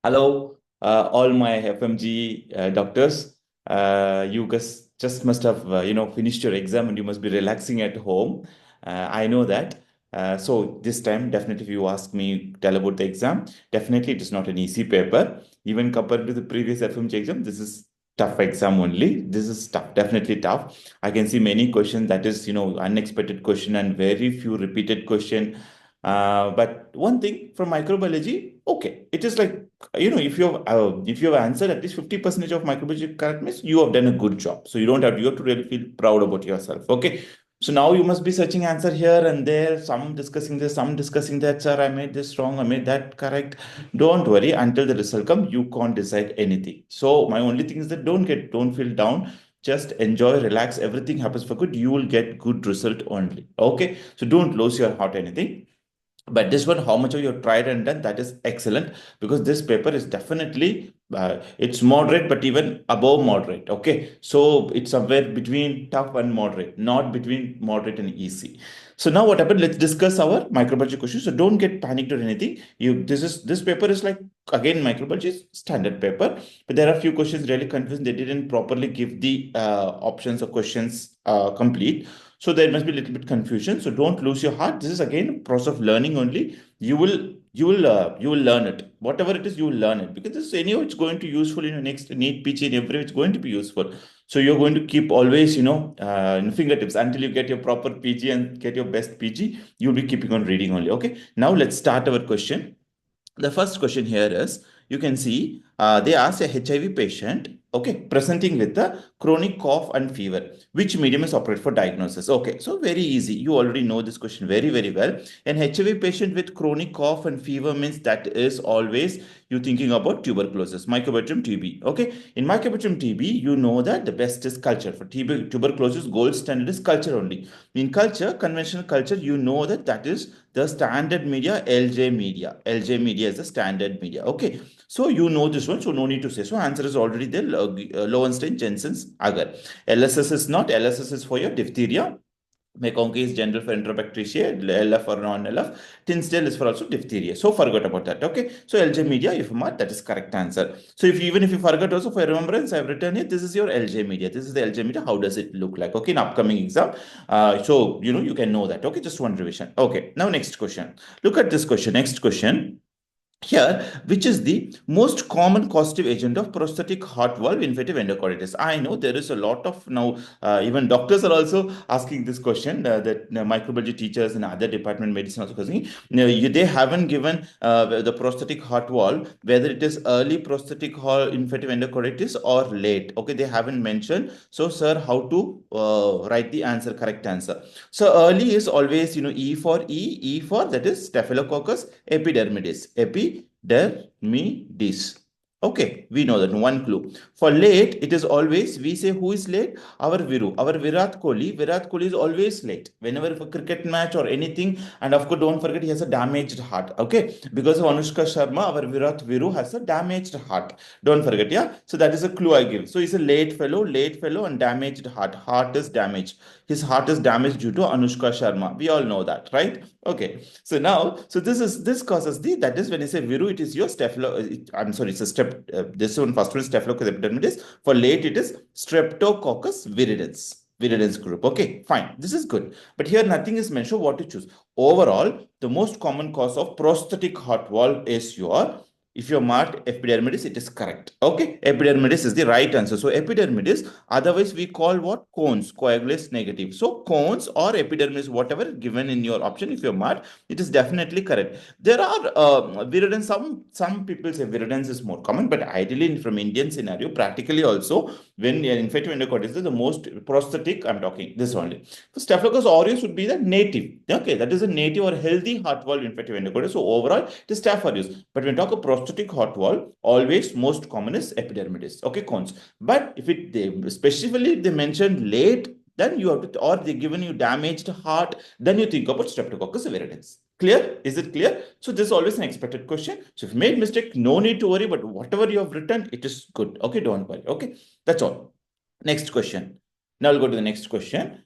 Hello, all my FMG doctors. You guys just must have, finished your exam and you must be relaxing at home. I know that. So this time, definitely, if you ask me, tell about the exam. Definitely, it is not an easy paper. Even compared to the previous FMG exam, this is tough exam only. This is tough, definitely tough. I can see many questions that is, unexpected question and very few repeated question. But one thing from microbiology, okay, it is like if you have answered at least 50% of microbiology correctness, you have done a good job. So you have to really feel proud about yourself. Okay. So now you must be searching answer here and there, some discussing this, some discussing that, sir, I made this wrong, I made that correct. Don't worry, until the result comes, you can't decide anything. So my only thing is that don't feel down. Just enjoy, relax, everything happens for good. You will get good result only. Okay. So don't lose your heart anything. But this one, how much of you have tried and done, that is excellent, because this paper is definitely it's moderate but even above moderate. Okay, so it's somewhere between tough and moderate, not between moderate and easy. So now what happened, let's discuss our microbiology questions. So don't get panicked or anything. This paper is like, again, microbiology is standard paper, but there are a few questions really confusing. They didn't properly give the options of questions complete, so there must be a little bit confusion. So don't lose your heart. This is again a process of learning only. You will learn it. Whatever it is, you will learn it, because this anyway it's going to be useful in your next NEET PG and everywhere it's going to be useful. So you're going to keep always in fingertips until you get your proper PG and get your best PG. You'll be keeping on reading only. Okay. Now let's start our question. The first question here is, you can see they asked a HIV patient, okay, presenting with a chronic cough and fever. Which medium is appropriate for diagnosis? Okay, so very easy. You already know this question very, very well. An HIV patient with chronic cough and fever means that is always you thinking about tuberculosis, Mycobacterium TB. Okay, in Mycobacterium TB, you know that the best is culture. For TB, tuberculosis, gold standard is culture only. In culture, conventional culture, you know that is the standard media, LJ media. LJ media is the standard media. Okay. So you know this one, so no need to say. So answer is already there. Lowenstein, Jensen's, Agar. LSS is not. LSS is for your diphtheria. McConkey is general for enterobacteria, LF for non-LF. Tinsdale is for also diphtheria. So forgot about that. Okay. So LJ media, if you mark, that is correct answer. So even if you forgot also, for remembrance, I've written here, this is your LJ media. This is the LJ media. How does it look like? Okay, in upcoming exam. So you can know that. Okay, just one revision. Okay. Now next question. Look at this question. Next question here, which is the most common causative agent of prosthetic heart valve infective endocarditis? I know there is a lot of now, even doctors are also asking this question, that microbiology teachers and other department medicine also asking. They haven't given the prosthetic heart valve, whether it is early prosthetic heart infective endocarditis or late. Okay, they haven't mentioned. So, sir, how to write the answer, correct answer? So, early is always, E for that is Staphylococcus epidermidis. Epidermidis. Okay, we know that one clue. For late, it is always, we say who is late? Our Viru, our Virat Kohli. Virat Kohli is always late. Whenever for cricket match or anything, and of course, don't forget he has a damaged heart. Okay, because of Anushka Sharma, our Virat Viru has a damaged heart. Don't forget, yeah. So that is a clue I give. So he's a late fellow, and damaged heart. Heart is damaged. His heart is damaged due to Anushka Sharma. We all know that, right? Okay. So now, so this causes that is when you say Viru, it is your I'm sorry, it's a this one first one is Staphylococcus epidermidis. For late, it is Streptococcus viridans group. Okay, fine. This is good. But here nothing is mentioned what to choose. Overall, the most common cause of prosthetic heart valve is your, if you marked epidermidis, it is correct. Okay, epidermidis is the right answer. So epidermidis, otherwise we call what? Cones, coagulase negative. So cones or epidermis, whatever given in your option, if you marked, it is definitely correct. There are viridans. Some people say viridans is more common, but ideally from Indian scenario, practically also, when infective endocarditis is the most prosthetic, I'm talking this only. So Staphylococcus aureus would be the native. Okay, that is a native or healthy heart valve infective endocarditis. So overall, it is Staph aureus. But when we talk of prosthetic heart valve, always most common is epidermidis. Okay, cones. But if they specifically they mentioned late, then you have to, or they given you damaged heart, then you think about Streptococcus viridans. Clear? Is it clear? So this is always an expected question. So if you made mistake, no need to worry, but whatever you have written, it is good. Okay, don't worry. Okay, that's all. Next question. Now we'll go to the next question.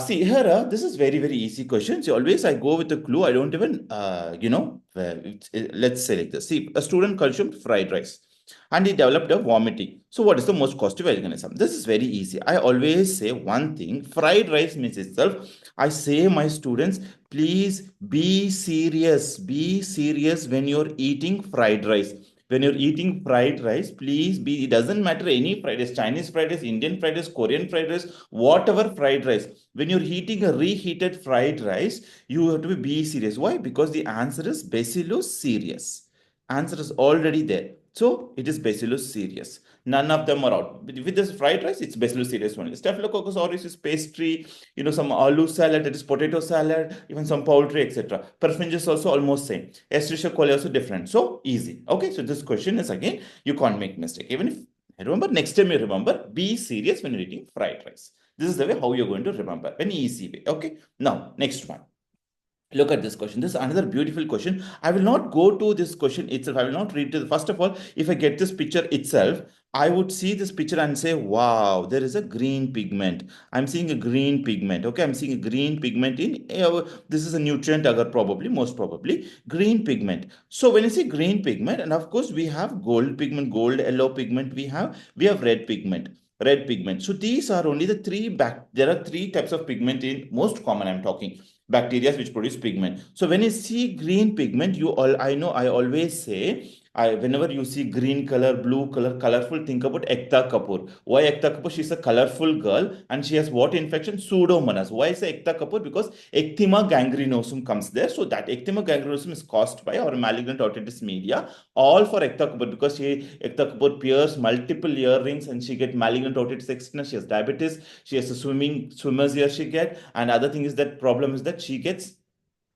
See here, this is very, very easy question. See, always I go with a clue. I don't even, let's say like this. See, a student consumed fried rice and he developed a vomiting. So what is the most costly organism? This is very easy. I always say one thing. Fried rice means itself. I say my students, please be serious. Be serious when you're eating fried rice. When you're eating fried rice, please be, it doesn't matter any fried rice, Chinese fried rice, Indian fried rice, Korean fried rice, whatever fried rice. When you're eating a reheated fried rice, you have to be serious. Why? Because the answer is Bacillus cereus. Answer is already there. So it is Bacillus cereus. None of them are out. With this fried rice, it's Bacillus cereus only. Staphylococcus aureus is pastry, some aloo salad, that is potato salad, even some poultry, etc. Fmge is also almost same. Escherichia coli also different. So easy. Okay, so this question is again, you can't make mistake. Even if, remember, next time you remember, be serious when you're eating fried rice. This is the way how you're going to remember. An easy way. Okay. Now, next one. Look at this question. This is another beautiful question. I will not go to this question itself. I will not read it. First of all, if I get this picture itself, I would see this picture and say, wow, there is a green pigment. I'm seeing a green pigment. Okay, I'm seeing a green pigment in, this is a nutrient agar probably, most probably, green pigment. So when you see green pigment, and of course we have gold pigment, gold, yellow pigment, we have red pigment. Red pigment. So these are only the there are three types of pigment in most common I'm talking bacteria which produce pigment. So when you see green pigment, I always say, whenever you see green color, blue color, colorful, think about Ekta Kapoor. Why Ekta Kapoor? She's a colorful girl and she has what infection? Pseudomonas. Why I say Ekta Kapoor? Because ecthyma gangrenosum comes there. So that ecthyma gangrenosum is caused by our malignant otitis media, all for Ekta Kapoor, because Ekta Kapoor pierces multiple earrings and she get malignant otitis externa. She has diabetes. She has a swimmer's ear she get, and other thing is that problem is that she gets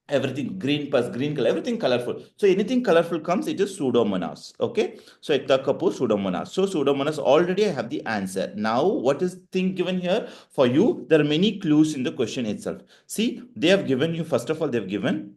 everything green pus, green color, everything colorful. So anything colorful comes, it is pseudomonas. Okay. So Ekta Kapoor, pseudomonas. So pseudomonas, already I have the answer. Now what is thing given here for you? There are many clues in the question itself. See, they have given you, first of all, they've given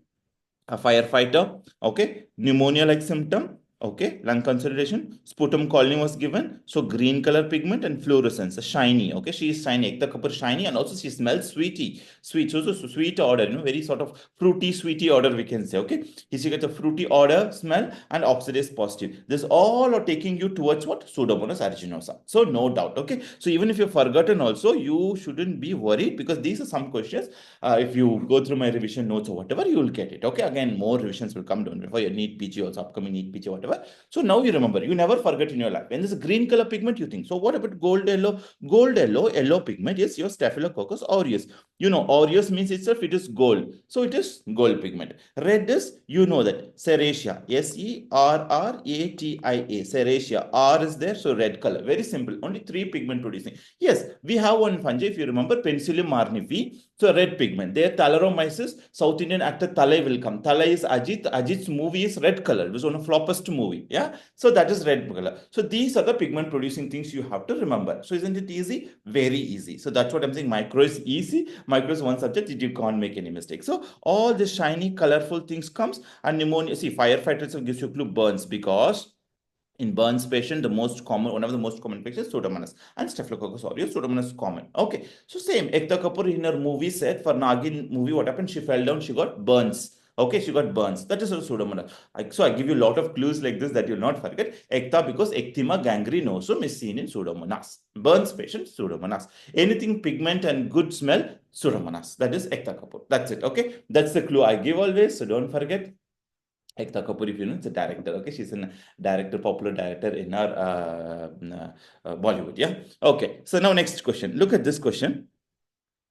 a firefighter, okay, pneumonia-like symptom, okay, lung consolidation, sputum colony was given, so green color pigment and fluorescence, shiny, okay, she is shiny, Ekta Kapoor shiny, and also she smells sweet, so sweet odor, very sort of fruity, sweety odor we can say, okay, she gets a fruity odor, smell, and oxidase positive. This all are taking you towards what? Pseudomonas aeruginosa. So no doubt, okay. So even if you've forgotten also, you shouldn't be worried because these are some questions. If you go through my revision notes or whatever, you will get it. Okay, again, more revisions will come down before your NEET PG, also upcoming NEET PG, whatever. So now you remember, you never forget in your life. When there's a green color pigment, you think. So what about gold yellow? Gold yellow pigment is your Staphylococcus aureus. Aureus means itself, it is gold. So it is gold pigment. Red is, that, Serratia. Serratia. Serratia. R is there, so red color. Very simple. Only three pigment producing. Yes, we have one fungi, if you remember, Penicillium marnifi. So red pigment. There, Thalaromyces, South Indian actor Thalai will come. Thalai is Ajit. Ajit's movie is red color. It was one of the floppest movie. Yeah. So that is red color. So these are the pigment producing things you have to remember. So isn't it easy? Very easy. So that's what I'm saying. Micro is easy. Micro is one subject that you can't make any mistake. So all the shiny, colorful things comes, and pneumonia. See, firefighters gives you a clue, burns, because in burns patient, one of the most common infections, Pseudomonas, and Staphylococcus aureus, Pseudomonas is common. Okay, so same, Ekta Kapoor in her movie said, for Nagin movie, what happened? She fell down, she got burns. Okay, she got burns. That is a Pseudomonas. So I give you a lot of clues like this that you'll not forget. Ekta, because ecthyma gangrenosum is seen in Pseudomonas. Burns patient, Pseudomonas. Anything pigment and good smell, Pseudomonas. That is Ekta Kapoor. That's it. Okay, that's the clue I give always. So don't forget. Ekta Kapoor, if you know, it's a director. Okay, she's a director, popular director in our Bollywood. Yeah. Okay. So now next question. Look at this question.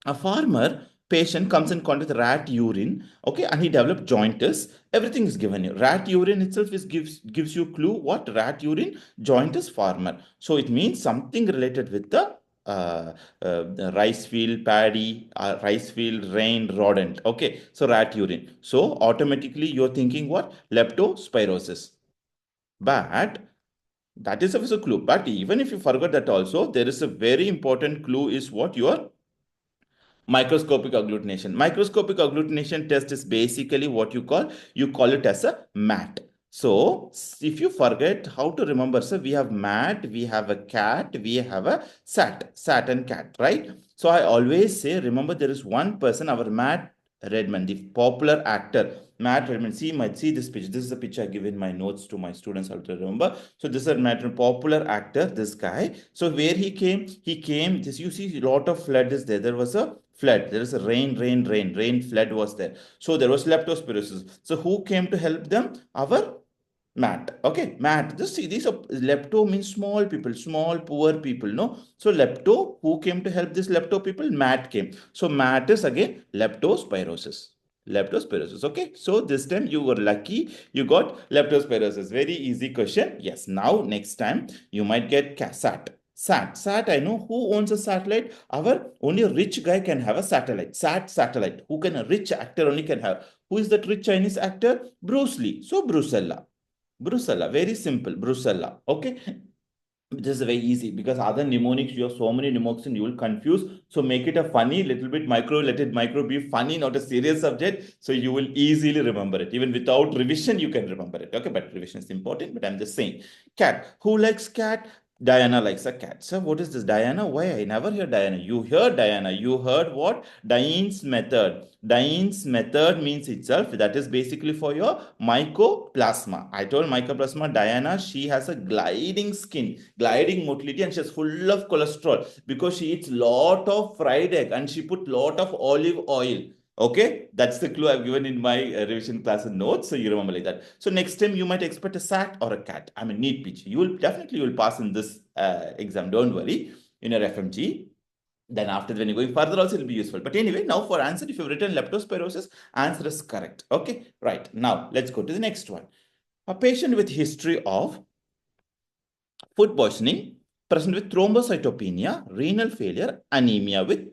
A farmer patient comes in contact with rat urine, okay, and he developed jaundice. Everything is given you. Rat urine itself gives you clue what rat urine, jaundice, farmer. So it means something related with the rice field, paddy, rice field, rain, rodent. Okay, so rat urine. So automatically you're thinking what? Leptospirosis. But that is a clue. But even if you forgot that also, there is a very important clue is what your microscopic agglutination. Microscopic agglutination test is basically what you call it as a mat. So if you forget how to remember, so we have mat, we have a cat, we have a sat and cat, right? So I always say, remember, there is one person, our Matt Redman, the popular actor, Matt Redman. See this picture. This is the picture I give in my notes to my students. I'll remember. So this is a Matt Redman, popular actor, this guy. So where he came, this, you see a lot of flood is there. There was a flood. There is a rain flood was there. So there was leptospirosis. So who came to help them? Our Matt. Okay, Matt. Just see, these are lepto means small people, small poor people. No, so lepto, who came to help this lepto people? Matt came. So Matt is again leptospirosis. Leptospirosis. Okay, so this time you were lucky. You got leptospirosis. Very easy question. Yes. Now next time you might get SAT. SAT. I know who owns a satellite. Our only a rich guy can have a satellite. Satellite. Who can a rich actor only can have? Who is that rich Chinese actor? Bruce Lee. So Brucella. Brucella, very simple, Brucella. Okay. This is very easy because other mnemonics, you have so many mnemonics and you will confuse. So make it a funny, little bit micro, let it micro be funny, not a serious subject. So you will easily remember it. Even without revision, you can remember it. Okay, but revision is important, but I'm just saying. Cat. Who likes cat? Diana likes a cat. So what is this? Diana? Why? I never hear Diana. You heard Diana. You heard what? Dine's method. Dine's method means itself. That is basically for your mycoplasma. I told mycoplasma, Diana, she has a gliding skin, gliding motility, and she's full of cholesterol because she eats lot of fried egg and she put lot of olive oil. Okay, that's the clue I've given in my revision class and notes. So you remember like that. So next time you might expect a sat or a cat. I mean, neat pitch. You will definitely pass in this exam. Don't worry. In your FMG. Then after when you're going further also it will be useful. But anyway, now for answer, if you've written leptospirosis, answer is correct. Okay, right. Now let's go to the next one. A patient with history of food poisoning, present with thrombocytopenia, renal failure, anemia with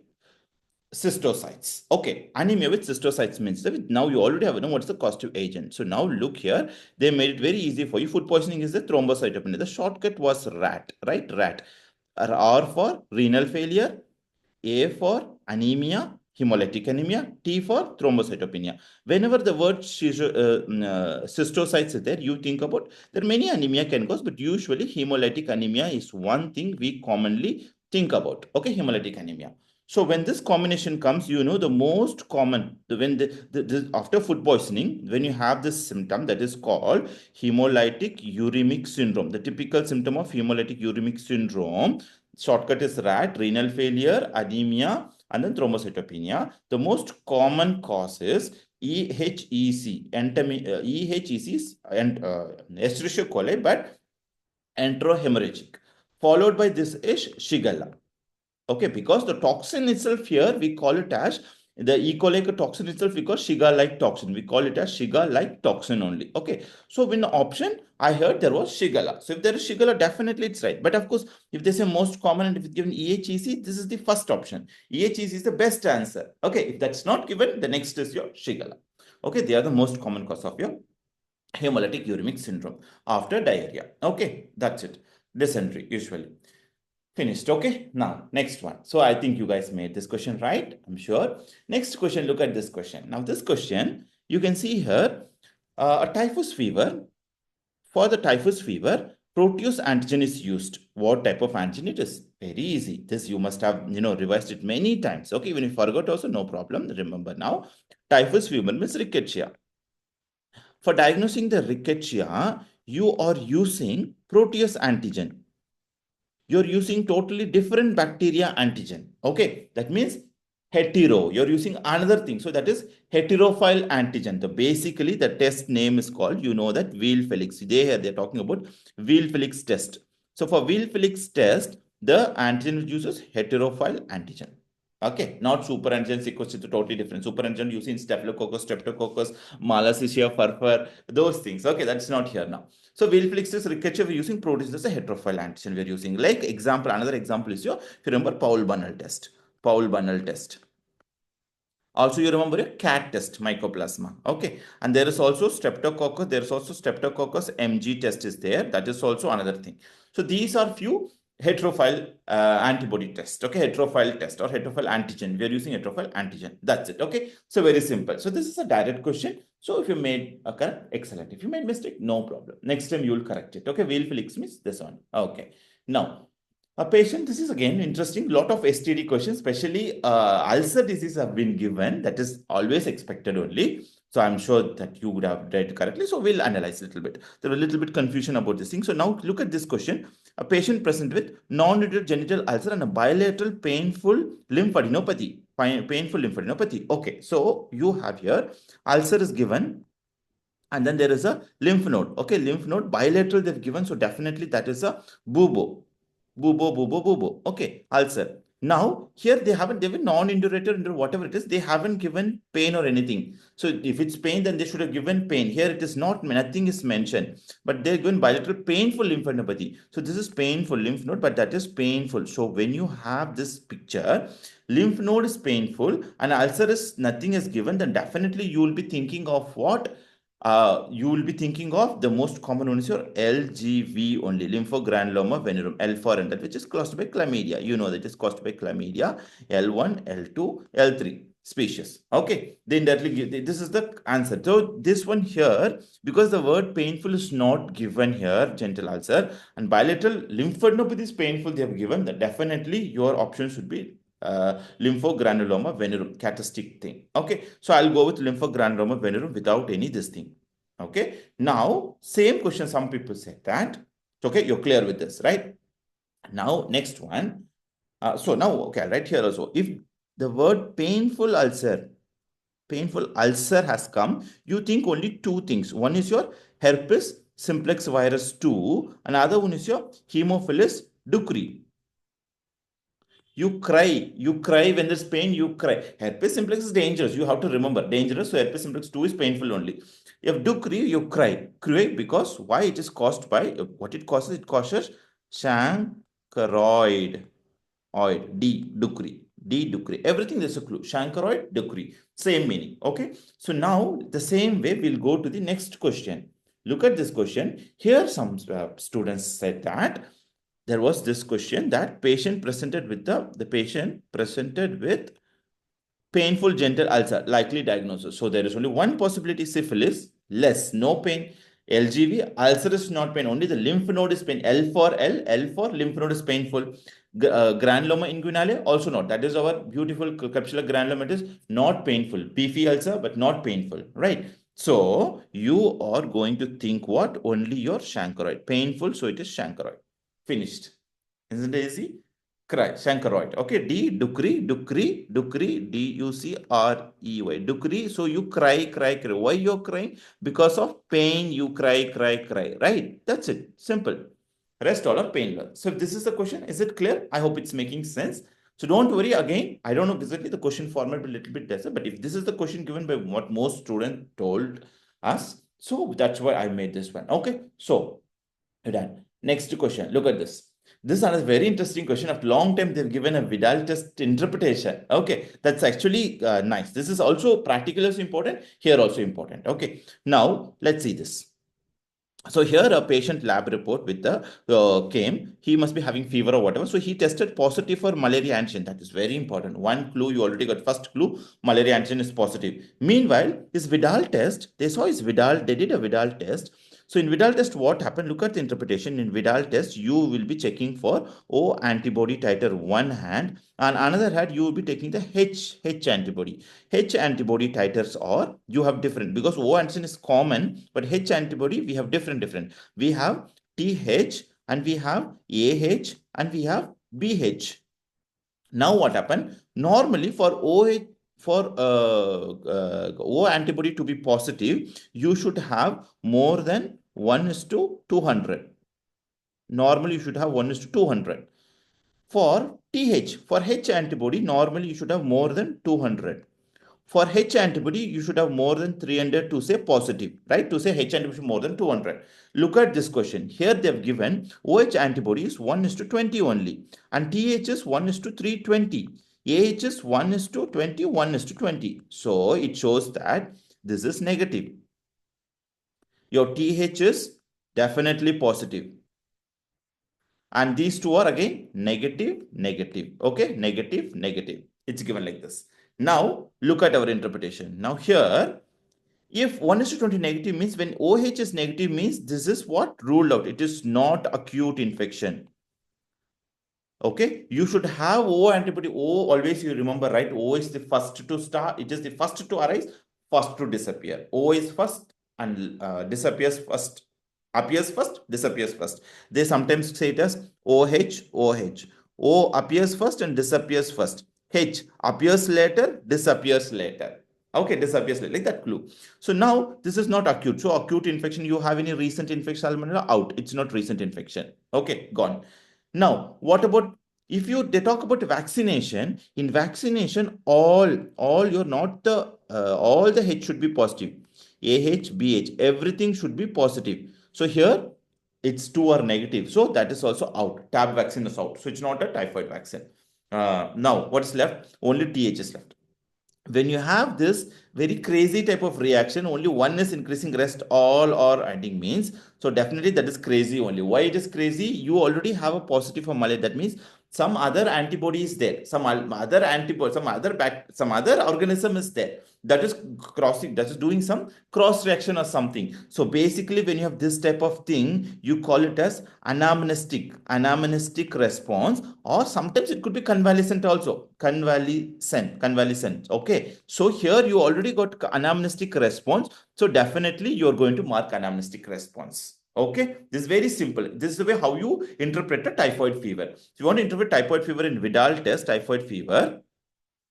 cystocytes. Okay, anemia with cystocytes means that now you already have know what's the causative agent. So now look here, they made it very easy for you. Food poisoning is the thrombocytopenia. The shortcut was RAT, right? RAT. R for renal failure, A for anemia, hemolytic anemia, T for thrombocytopenia. Whenever the word cystocytes is there, you think about there are many anemia can cause, but usually hemolytic anemia is one thing we commonly think about. Okay, hemolytic anemia. So when this combination comes, you know the most common when after food poisoning, when you have this symptom that is called hemolytic uremic syndrome, the typical symptom of hemolytic uremic syndrome, shortcut is RAT, renal failure, anemia, and then thrombocytopenia. The most common cause is EHEC, EHEC and Escherichia coli, but enterohemorrhagic. Followed by this is Shigella. Okay, because the toxin itself here, we call it as the E. coli toxin itself, we call Shiga-like toxin. We call it as Shiga-like toxin only. Okay, so in the option, I heard there was Shigella. So if there is Shigella, definitely it's right. But of course, if they say most common and if it's given EHEC, this is the first option. EHEC is the best answer. Okay, if that's not given, the next is your Shigella. Okay, they are the most common cause of your hemolytic uremic syndrome after diarrhea. Okay, that's it. Dysentery usually. Finished. Okay. Now, next one. So I think you guys made this question right. I'm sure. Next question, look at this question. Now, this question, you can see here, a typhus fever. For the typhus fever, proteus antigen is used. What type of antigen it is? Very easy. This you must have, revised it many times. Okay. Even if you forgot also, no problem. Remember now, typhus fever means rickettsia. For diagnosing the rickettsia, you are using proteus antigen. You're using totally different bacteria antigen. Okay, that means hetero. You're using another thing. So that is heterophile antigen. So basically, the test name is called, that Weil-Felix. They're talking about Weil-Felix test. So for Weil-Felix test, the antigen uses heterophile antigen. Okay, not super antigen sequence, it's totally different. Super antigen using staphylococcus, streptococcus, malassezia, furfur, those things. Okay, that's not here now. So Weil-Felix is rickettsia, we're using proteins as a heterophile antigen we're using. Like example, another example is if you remember Paul-Bunel test. Paul-Bunel test. Also, you remember a cat test, mycoplasma. Okay. And there is also streptococcus. There is also streptococcus Mg test is there. That is also another thing. So these are few heterophile antibody test. Okay. Heterophile test or heterophile antigen. We are using heterophile antigen. That's it. Okay. So very simple. So this is a direct question. So if you made a correct, excellent. If you made mistake, no problem. Next time you will correct it. Okay. Weil-Felix means this one. Okay. Now, A patient, this is again interesting. Lot of STD questions, especially ulcer disease have been given. That is always expected only. So I'm sure that you would have read correctly. So we'll analyze a little bit. There was a little bit confusion about this thing. So now look at this question. A patient present with non-radial genital ulcer and a bilateral painful lymphadenopathy. Painful lymphadenopathy. Okay, so you have here ulcer is given, and then there is a lymph node. Okay, lymph node bilateral they've given, so definitely that is a bubo. Bubo. Okay, ulcer. Now here they haven't given non-indurator or whatever it is, they haven't given pain or anything. So if it's pain, then they should have given pain. Here it is not, nothing is mentioned, but they're given bilateral painful lymphadenopathy. So this is painful lymph node, but that is painful. So when you have this picture, lymph node is painful and ulcer is nothing is given, then definitely you will be thinking of what? You will be thinking of the most common one is your LGV only, lymphogranuloma venereum, L for L, which is caused by chlamydia. You know that is caused by chlamydia, L1, L2, L3 species. Okay, then that will give, this is the answer. So this one here, because the word painful is not given here, genital ulcer, and bilateral lymphadenopathy is painful, they have given, that definitely your option should be lymphogranuloma venereum, catastic thing. Okay, so I'll go with lymphogranuloma venereum without any this thing. Okay, now same question, some people said that. Okay, you're clear with this, right? Now next one. So now, okay, right here also, if the word painful ulcer has come, you think only two things. One is your herpes simplex virus 2, another one is your Haemophilus ducrei. You cry when there's pain, you cry. Herpes simplex is dangerous. You have to remember, dangerous. So herpes simplex 2 is painful only. If ducrei, you cry. Cry because why? It is caused by, what it causes? It causes chancroid. Ducrei. Everything there's a clue. Chancroid, ducrei. Same meaning. Okay. So now the same way we'll go to the next question. Look at this question. Here some students said that there was this question that patient presented with the patient presented with painful genital ulcer, likely diagnosis. So there is only one possibility: syphilis, less, no pain. LGV, ulcer is not pain, only the lymph node is pain. L for lymph node is painful. Granuloma inguinale, also not. That is our beautiful capsular granuloma. It is not painful. Beefy ulcer, but not painful, right? So you are going to think what? Only your chancroid. Painful, so it is chancroid. Finished. Isn't it easy? Cry, chancroid. Okay, ducrei, D-U-C-R-E-Y. Ducrei, so you cry. Why you're crying? Because of pain, you cry. Right? That's it. Simple. Rest all are painless. So if this is the question, is it clear? I hope it's making sense. So don't worry again. I don't know exactly the question format will be a little bit lesser, but if this is the question given by what most students told us, so that's why I made this one. Okay, so you're done. Next question. Look at this. This is a very interesting question. After a long time, they've given a Vidal test interpretation. Okay, that's actually nice. This is also practical is important. Here also important. Okay, now let's see this. So here a patient lab report with the came. He must be having fever or whatever. So he tested positive for malaria antigen. That is very important. One clue you already got. First clue, malaria antigen is positive. Meanwhile, his Vidal test, they saw his Vidal. They did a Vidal test. So in Vidal test, what happened? Look at the interpretation. In Vidal test, you will be checking for O antibody titer one hand, and another hand you will be taking the H antibody. H antibody titers are, you have different, because O antigen is common, but H antibody we have different. We have TH and we have AH and we have BH. Now what happened? Normally for OH, for O antibody to be positive, you should have more than 1:200. Normally you should have 1:200. For TH, for H antibody, normally you should have more than 200. For H antibody, you should have more than 300 to say positive, right? To say H antibody more than 200. Look at this question. Here they have given OH antibody is 1:20 only, and TH is 1:320. AH is 1:20, 1:20. So it shows that this is negative. Your TH is definitely positive. And these two are again negative. Okay, negative. It's given like this. Now, look at our interpretation. Now here, if 1:20 negative means when OH is negative means this is what? Ruled out. It is not acute infection. Okay, you should have O antibody. O always you remember, right? O is the first to start. It is the first to arise, first to disappear. O is first and disappears first. Appears first, disappears first. They sometimes say it as OH, OH. O appears first and disappears first. H appears later, disappears later. Okay, disappears later, like that clue. So now this is not acute. So acute infection, you have any recent infection, salmonella out. It's not recent infection. Okay, gone. Now, what about if they talk about vaccination? In vaccination, all you're not the all the H should be positive. AH, BH, everything should be positive. So here it's 2 or negative. So that is also out. Tab vaccine is out. So it's not a typhoid vaccine. Now, what's left? Only TH is left. When you have this very crazy type of reaction, only one is increasing, rest all or ending means. So definitely that is crazy only. Why it is crazy? You already have a positive for malaria. That means some other antibody is there, some other antibody, some other organism is there that is crossing, that is doing some cross reaction or something. So basically, when you have this type of thing, you call it as anamnestic response, or sometimes it could be convalescent also. Convalescent. Okay. So here you already got anamnestic response. So definitely you are going to mark anamnestic response. Okay, this is very simple. This is the way how you interpret a typhoid fever. If you want to interpret typhoid fever in Vidal test, typhoid fever,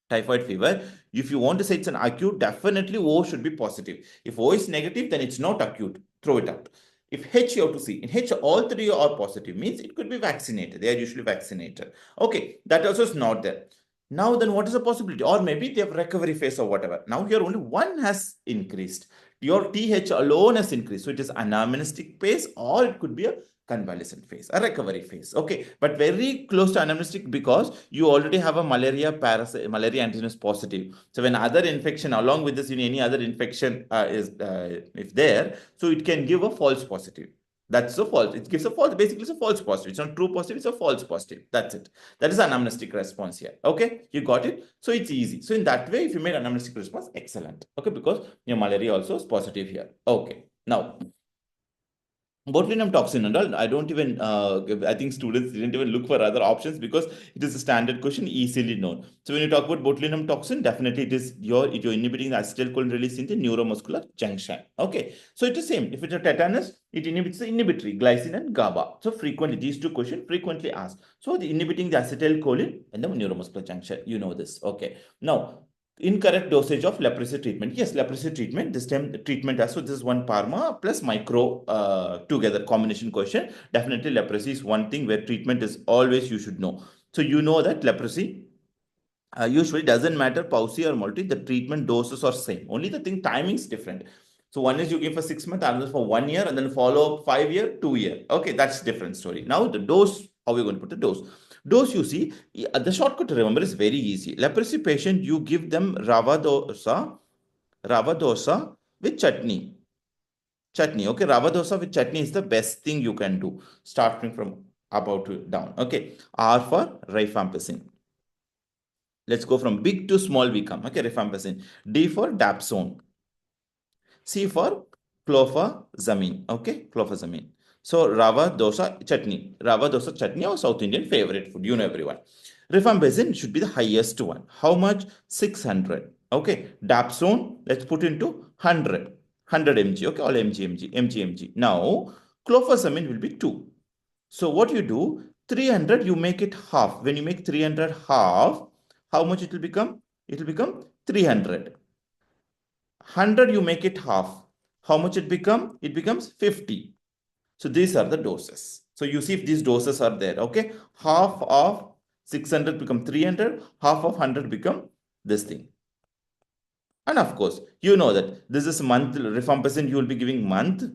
if you want to say it's an acute, definitely O should be positive. If O is negative, then it's not acute. Throw it out. If H, you have to see. In H, all three are positive, means it could be vaccinated. They are usually vaccinated. Okay, that also is not there. Now, then what is the possibility? Or maybe they have recovery phase or whatever. Now, here only one has increased. Your TH alone has increased. So it is anamnestic phase, or it could be a convalescent phase, a recovery phase. Okay, but very close to anamnestic because you already have a malaria antigen is positive. So when other infection along with this, in any other infection is if there, so it can give a false positive. That's a false. It gives a false. Basically, it's a false positive. It's not true positive. It's a false positive. That's it. That is anamnestic response here. Okay, you got it. So it's easy. So in that way, if you made anamnestic response, excellent. Okay, because your malaria also is positive here. Okay. Now, botulinum toxin and all, I don't even, I think students didn't even look for other options because it is a standard question, easily known. So when you talk about botulinum toxin, definitely it is you're inhibiting the acetylcholine release in the neuromuscular junction. Okay, so it is same. If it's a tetanus, it inhibits the inhibitory, glycine and GABA. So frequently, these two questions frequently asked. So the inhibiting the acetylcholine and the neuromuscular junction, you know this. Okay, now incorrect dosage of leprosy treatment. Yes, leprosy treatment. This time treatment as so this is one PHARMA plus micro together combination question. Definitely leprosy is one thing where treatment is always you should know. So you know that leprosy usually doesn't matter PAUSI or multi, the treatment doses are same. Only the thing timing is different. So one is you give for 6 months, another for 1 year, and then follow up 5 year, 2 year. Okay, that's different story. Now the dose, how are we going to put the dose? Dose, you see, the shortcut to remember is very easy. Leprosy patient, you give them rava dosa with chutney. Chutney, okay, rava dosa with chutney is the best thing you can do, starting from above to down. Okay, R for rifampicin. Let's go from big to small we come. Okay, rifampicin. D for dapsone. C for clofazamine. Okay, clofazamine. So rava dosa chutney. Rava dosa chutney, our South Indian favorite food. You know everyone. Rifampicin should be the highest one. How much? 600. Okay. Dapsone, let's put into 100. 100 mg. Okay, all mg. Now, clofazamine will be 2. So what you do, 300, you make it half. When you make 300 half, how much it will become? It will become 300. 100, you make it half. How much it become? It becomes 50. So these are the doses. So you see if these doses are there, okay? Half of 600 become 300, half of 100 become this thing. And of course, you know that this is month, rifampicin, you will be giving month.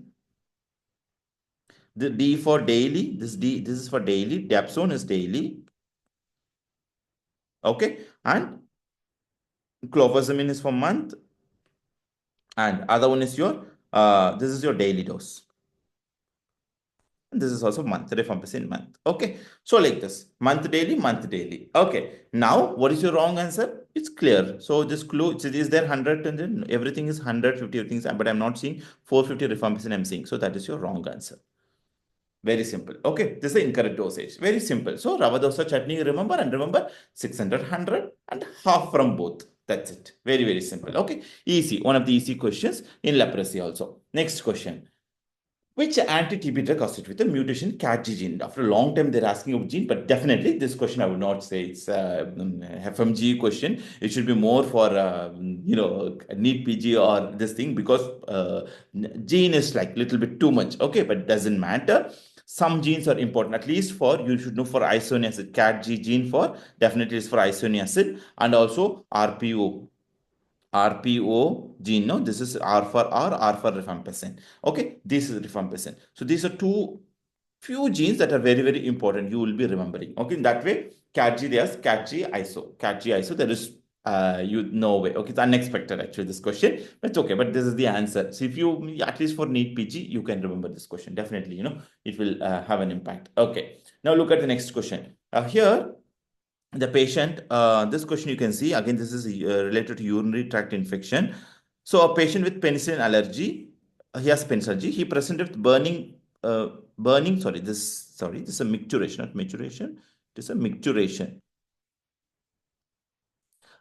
The D for daily, this is for daily, dapsone is daily. Okay, and clofazimine is for month, and other one is your this is your daily dose. And this is also month, rifampicin month. Okay, so like this, month daily. Okay, now what is your wrong answer? It's clear. So this clue, so is there 100 and then everything is 150 things, but I'm not seeing 450 rifampicin I'm seeing. So that is your wrong answer. Very simple. Okay, this is the incorrect dosage. Very simple. So rava dosa chutney, remember, and remember 600, 100 and half from both. That's it. Very, very simple. Okay, easy. One of the easy questions in leprosy also. Next question. Which anti-TB drug associated with the mutation CATG gene? After a long time, they're asking about gene, but definitely this question I would not say it's a FMG question. It should be more for NEET PG or this thing, because gene is like little bit too much. Okay, but doesn't matter. Some genes are important, at least for you should know for isoniazid acid. CATG gene for definitely is for isoniazid acid, and also RPO gene. No, this is R for R for rifampicin. Okay, this is rifampicin. So these are two few genes that are very, very important. You will be remembering. Okay, in that way, CATG, there's CATG ISO. CATG ISO, there is no way. Okay, it's unexpected actually, this question, but it's okay. But this is the answer. So if you, at least for NEET PG, you can remember this question. Definitely, it will have an impact. Okay, now look at the next question. Here, the patient, this question you can see, again, this is related to urinary tract infection. So a patient with penicillin allergy, he has penicillin allergy, he presented with burning, this is a micturition, not maturation, it is a micturition.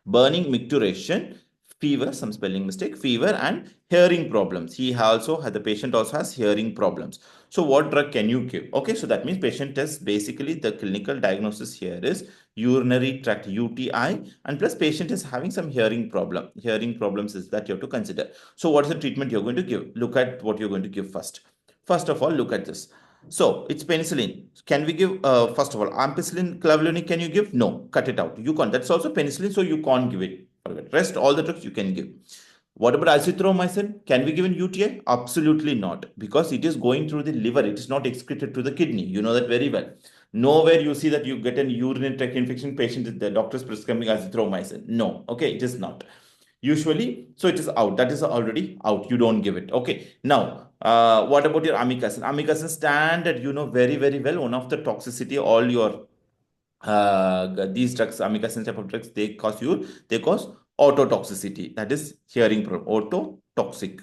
Burning micturition, fever, some spelling mistake, fever and hearing problems. The patient also has hearing problems. So what drug can you give? Okay, so that means patient is basically, the clinical diagnosis here is urinary tract UTI, and plus patient is having some hearing problem. Hearing problems is that you have to consider. So what is the treatment you're going to give? Look at what you're going to give first. First of all, look at this. So it's penicillin. Can we give, first of all, ampicillin, clavulanic, can you give? No, cut it out. You can't. That's also penicillin, so you can't give it. Rest, all the drugs you can give. What about azithromycin? Can we give in UTI? Absolutely not, because it is going through the liver. It is not excreted to the kidney. You know that very well. Nowhere you see that you get an urinary tract infection patient, the doctor's prescribing azithromycin. No, okay, it is not. Usually, so it is out. That is already out. You don't give it. Okay. Now, what about your amikacin? Amikacin standard, you know very, very well. One of the toxicity, all your these drugs, amikacin type of drugs, they cause ototoxicity. That is hearing problem. Ototoxic.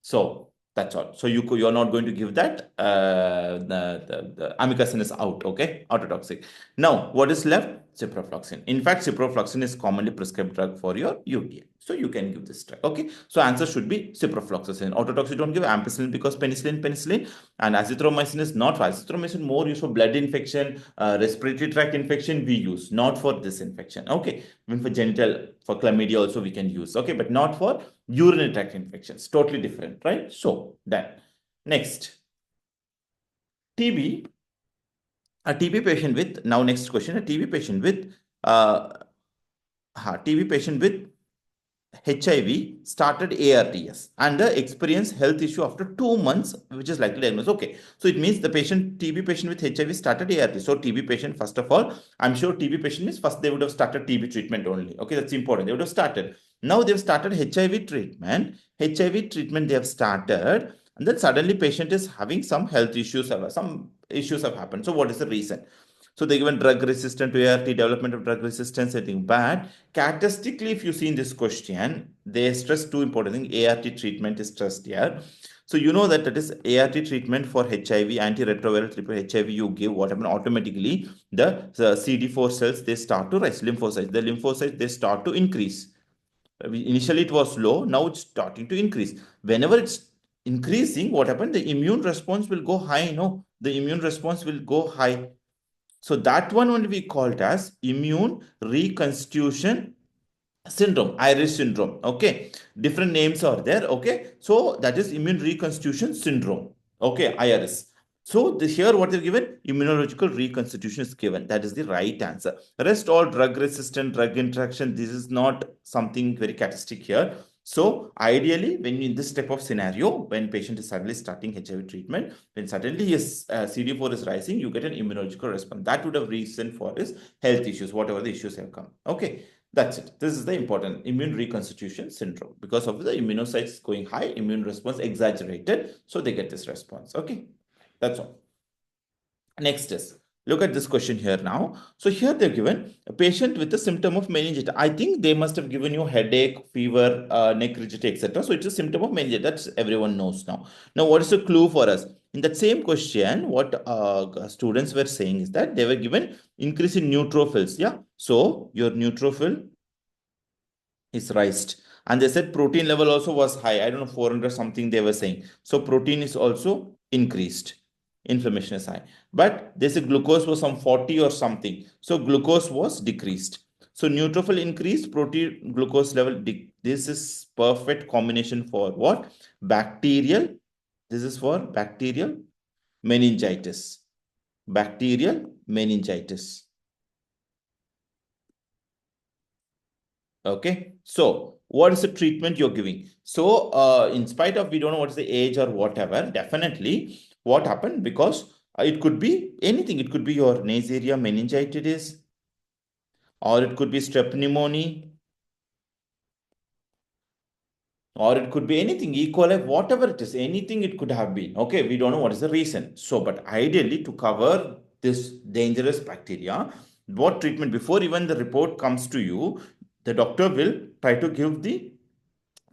So that's all. So you're not going to give that. The amikacin is out. Okay, ototoxic. Now what is left? Ciprofloxacin. In fact, ciprofloxacin is commonly prescribed drug for your UTI. So you can give this drug. Okay. So answer should be ciprofloxacin. Ototoxic don't give ampicillin, because penicillin, and azithromycin is not for azithromycin, more used for blood infection, respiratory tract infection we use, not for this infection. Okay. Even for genital, for chlamydia also we can use. Okay, but not for urinary tract infections. Totally different, right? So then next, TB. A TB patient with, now next question, a TB patient with TB patient with HIV started ARTS and experienced health issue after 2 months, which is likely diagnosed. Okay, so it means the TB patient with HIV started ARTS. So TB patient, first of all, I'm sure TB patient means first they would have started TB treatment only. Okay, that's important. They would have started. Now they've started HIV treatment. HIV treatment they have started, and then suddenly patient is having some health issues. Some issues have happened. So what is the reason? So they given drug resistant to ART, development of drug resistance, I think bad. Characteristically, if you see in this question, they stress two important things. ART treatment is stressed here. So you know that is ART treatment for HIV, antiretroviral treatment HIV you give, what happens automatically, the CD4 cells, they start to rise, lymphocytes. The lymphocytes, they start to increase. Initially it was low, now it's starting to increase. Whenever it's increasing, what happened? The immune response will go high, no? The immune response will go high. So that one only we call it as immune reconstitution syndrome, Irish syndrome. Okay, different names are there. Okay, so that is immune reconstitution syndrome. Okay, IRS. So this here what they've given, immunological reconstitution is given. That is the right answer. The rest all drug resistant, drug interaction. This is not something very characteristic here. So ideally, when in this type of scenario, when patient is suddenly starting HIV treatment, when suddenly his CD4 is rising, you get an immunological response. That would have reason for his health issues, whatever the issues have come. Okay, that's it. This is the important immune reconstitution syndrome. Because of the immunocytes going high, immune response exaggerated, so they get this response. Okay, that's all. Next is Look at this question here now. So here they're given a patient with a symptom of meningitis. I think they must have given you headache, fever, neck rigidity, etc. So it's a symptom of meningitis. That's everyone knows now. Now, what is the clue for us? In that same question, what students were saying is that they were given increase in neutrophils. Yeah. So your neutrophil is raised. And they said protein level also was high. I don't know, 400 something they were saying. So protein is also increased. Inflammation is high. But they said glucose was some 40 or something. So glucose was decreased. So neutrophil increased, protein glucose level. This is perfect combination for what? Bacterial. This is for bacterial meningitis. Bacterial meningitis. Okay, so what is the treatment you're giving? So, in spite of we don't know what is the age or whatever, definitely what happened, because it could be anything. It could be your Neisseria meningitis, or it could be strep pneumoniae, or it could be anything, E. coli, whatever it is, anything it could have been. Okay, we don't know what is the reason. So, but ideally to cover this dangerous bacteria, what treatment before even the report comes to you, the doctor will try to give the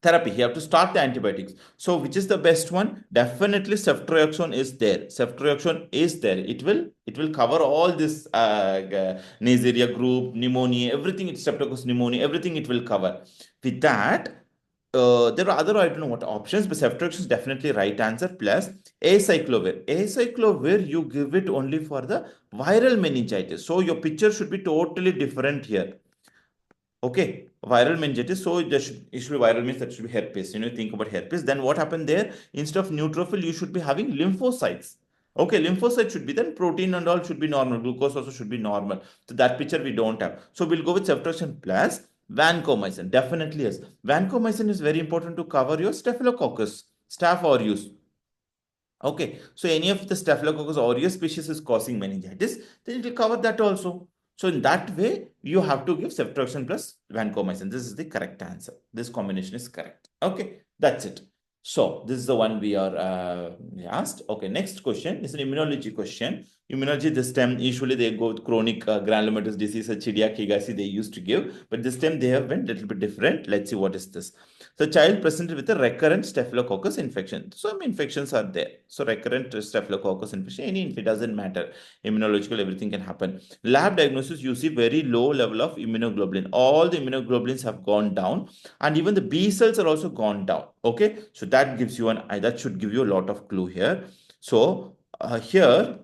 therapy. You have to start the antibiotics. So which is the best one? Definitely ceftriaxone is there. Ceftriaxone is there. It will cover all this Neisseria group, pneumonia, everything. It's streptococcus pneumonia, everything it will cover. With that, there are other, I don't know what options, but ceftriaxone is definitely right answer. Plus acyclovir. Acyclovir, you give it only for the viral meningitis. So your picture should be totally different here. Okay, viral meningitis. So it should be viral, means that should be herpes. Think about herpes. Then what happened there? Instead of neutrophil, you should be having lymphocytes. Okay, lymphocytes should be, then protein and all should be normal. Glucose also should be normal. So that picture we don't have. So we'll go with ceftriaxone plus vancomycin. Definitely yes. Vancomycin is very important to cover your staphylococcus, staph aureus. Okay, so any of the Staphylococcus aureus species is causing meningitis, then it will cover that also. So in that way, you have to give ceftriaxone plus vancomycin. This is the correct answer. This combination is correct. Okay, that's it. So this is the one we are asked. Okay, next question is an immunology question. Immunology, this time usually they go with chronic granulomatous disease, Chidia, Kigasi they used to give, but this time they have went a little bit different. Let's see what is this. So child presented with a recurrent staphylococcus infection. Some infections are there. So recurrent staphylococcus infection, it doesn't matter. Immunological, everything can happen. Lab diagnosis, you see very low level of immunoglobulin. All the immunoglobulins have gone down, and even the B cells are also gone down. Okay, so that gives you that should give you a lot of clue here. So here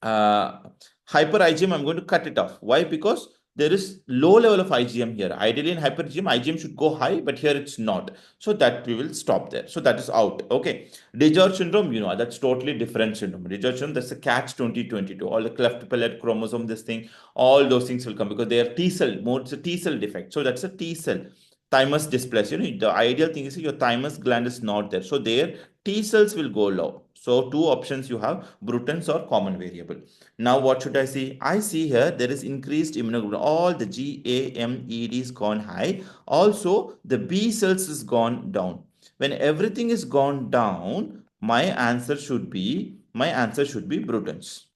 hyper IgM, I'm going to cut it off. Why? Because there is low level of IgM here. Ideally in hyper IgM should go high, but here it's not. So that we will stop there. So that is out. Okay. DiGeorge syndrome, that's totally different syndrome. DiGeorge syndrome, that's a catch 2022. All the cleft palate chromosome, this thing, all those things will come because they are T cell, more it's a T cell defect. So that's a T cell. Thymus dysplasia. The ideal thing is your thymus gland is not there. So there T cells will go low. So two options you have, Bruton's or common variable. Now what should I see? I see here there is increased immunoglobulin. All the GAMED is gone high. Also the B cells is gone down. When everything is gone down, my answer should be Bruton's.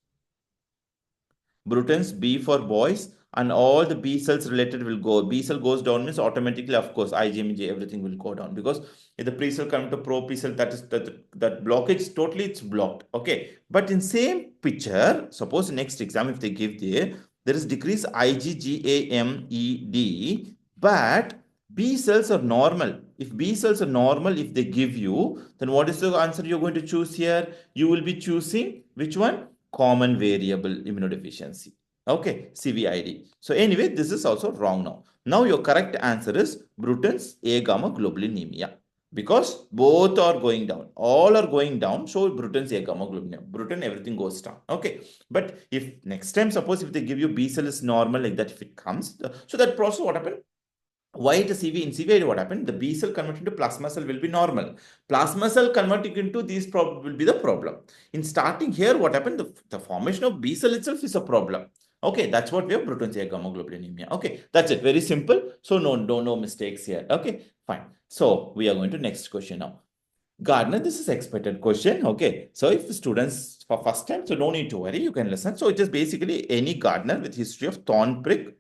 Bruton's, B for boys, and all the B cells related will go. B cell goes down means automatically, of course, IgM, everything will go down, because if the pre cell come to pro P cell, that is that blockage totally it's blocked. Okay, but in same picture, suppose next exam if they give there is decrease IgGAMED, but B cells are normal. If B cells are normal, if they give you, then what is the answer you're going to choose here? You will be choosing which one? Common variable immunodeficiency. Okay, CVID. So anyway, this is also wrong now. Now your correct answer is Bruton's A gamma globulinemia, because both are going down. All are going down. So Bruton's A gamma globulinemia. Bruton, everything goes down. Okay. But if next time, suppose if they give you B cell is normal like that, if it comes, so that process, what happened? Why it is CV? In CVID, what happened? The B cell converting to plasma cell will be normal. Plasma cell converting into these will be the problem. In starting here, what happened? The formation of B cell itself is a problem. Okay, that's what we have Bruton's gammaglobulinemia. Okay, that's it. Very simple. So no mistakes here. Okay, fine. So we are going to next question now. Gardner, this is expected question. Okay. So if the students for first time, so no need to worry, you can listen. So it is basically any Gardner with history of thorn prick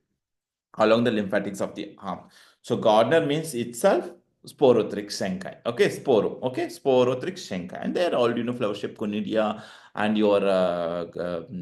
along the lymphatics of the arm. So Gardner means itself sporothrix Schenki. Okay, sporo. Okay, sporothrix Schenki. And they're all, flower shaped conidia and your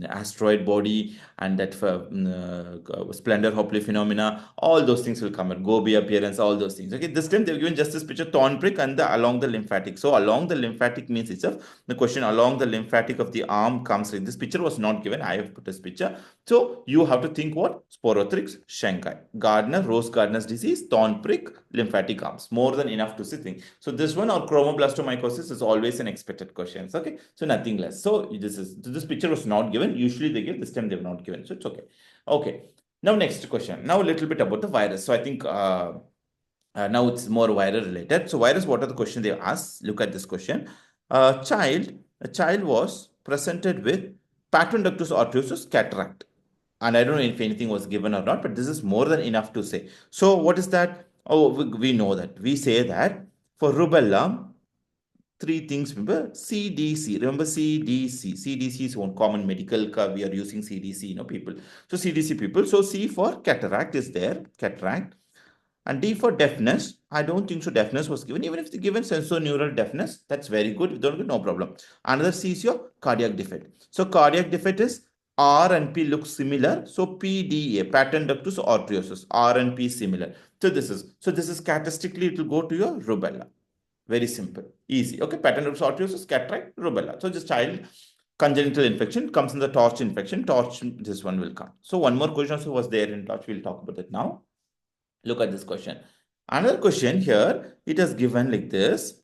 asteroid body and that splendor Hopley phenomena, all those things will come. And Gobi appearance, all those things. Okay, this time they've given just this picture thorn prick and along the lymphatic. So along the lymphatic means itself the question along the lymphatic of the arm comes in. This picture was not given. I have put this picture. So you have to think what? Sporothrix Schenki. Gardner, Rose Gardner's disease, thorn prick, lymphatic arms. More than enough to think. So this one or chromoblastomycosis is always an expected question. Okay. So nothing less. So this picture was not given. Usually they give, this time they have not given. So it's okay. Okay. Now next question. Now a little bit about the virus. So I think now it's more viral related. So virus, what are the questions they asked? Look at this question. A child was presented with pattern ductus arteriosus cataract. And I don't know if anything was given or not, but this is more than enough to say. So what is that? Oh, we know that. We say that for rubella, three things. Remember CDC. Remember CDC. CDC is one common medical. We are using CDC, people. So CDC people. So C for cataract is there. Cataract. And D for deafness. I don't think so. Deafness was given. Even if it's given sensorineural deafness, that's very good. We don't get no problem. Another C is your cardiac defect. So cardiac defect is R and P look similar. So PDA, pattern ductus arteriosus. R and P similar. So this is statistically it will go to your rubella. Very simple, easy. Okay, pattern ductus arteriosus, cataract, rubella. So this child congenital infection comes in the torch infection. Torch, this one will come. So one more question also was there in torch. We'll talk about it now. Look at this question. Another question here, it is given like this.